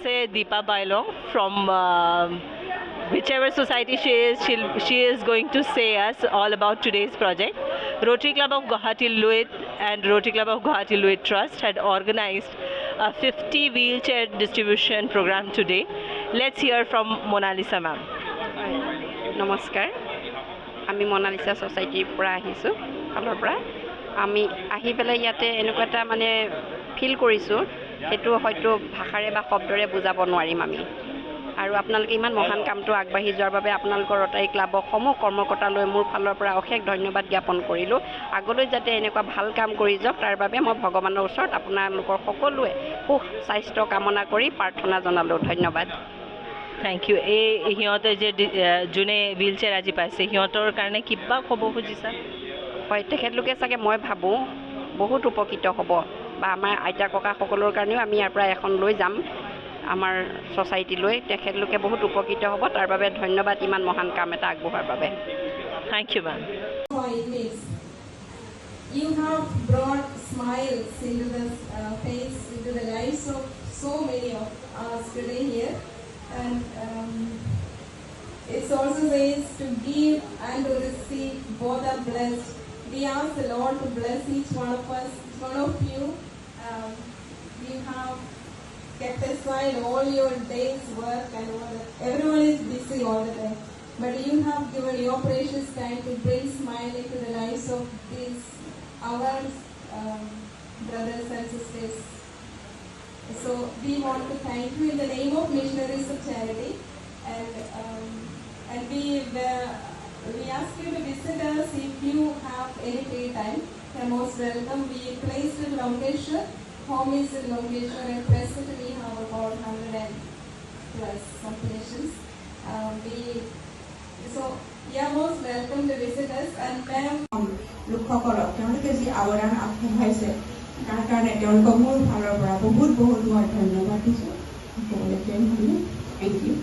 Say Deepa Bailong from whichever society she is going to say us all about today's project. Rotary Club of Guwahati Luit and Rotary Club of Guwahati Luit Trust had organized a 50 wheelchair distribution program today. Let's hear from Mona Lisa ma'am. নমস্কাৰ আমি মনালিসা সোসাইটিৰ পৰা আহিছোঁ ফালৰ পৰা আমি আহি পেলাই ইয়াতে এনেকুৱা এটা মানে ফিল কৰিছোঁ সেইটো হয়তো ভাষাৰে বা শব্দৰে বুজাব নোৱাৰিম আমি আৰু আপোনালোকে ইমান মহান কামটো আগবাঢ়ি যোৱাৰ বাবে আপোনালোকৰ ৰটাৰী ক্লাবক সমূহ কৰ্মকৰ্তালৈ মোৰ ফালৰ পৰা অশেষ ধন্যবাদ জ্ঞাপন কৰিলোঁ আগলৈ যাতে এনেকুৱা ভাল কাম কৰি যাওক তাৰ বাবে মই ভগৱানৰ ওচৰত আপোনালোকৰ সকলোৱে সুখ স্বাস্থ্য কামনা কৰি প্ৰাৰ্থনা জনালোঁ ধন্যবাদ Thank you. সিহঁতে যে যোনে হুইল চেয়াৰ আজি পাইছে সিহঁতৰ কাৰণে কিবা ক'ব খুজিছা হয় তেখেতলোকে চাগে মই ভাবোঁ বহুত উপকৃত হ'ব বা আমাৰ আইতা ককাসকলৰ কাৰণেও আমি ইয়াৰ পৰা এখন লৈ যাম আমাৰ ছ'চাইটিলৈ তেখেতলোকে বহুত উপকৃত হ'ব তাৰ বাবে ধন্যবাদ ইমান মহান কাম এটা আগবঢ়োৱাৰ বাবে Thank you ma'am. You have brought smiles into the face, into the lives of so many of us today here. And it also says to give and to receive, both are blessed. We ask the Lord to bless each one of us, each one of you. You have kept aside all your day's work and all that. Everyone is busy all the time. But you have given your precious time to bring smile into the lives of these our brothers and sisters. So we want to thank you in the name of Missionaries of Charity, and we ask you to visit us if you have any free time. You're most welcome. We placed in Lankeshwar, home is in Lankeshwar, and present we have about 100 plus populations. So you are most welcome to visit us. And ma'am, লোকসকলক তেওঁলোকে যি আৱৰণ আগবঢ়াইছে তাৰ কাৰণে তেওঁলোকক মোৰ ফালৰ পৰা বহুত বহুত মই ধন্যবাদ দিছোঁ সকলোকে থেংক ইউ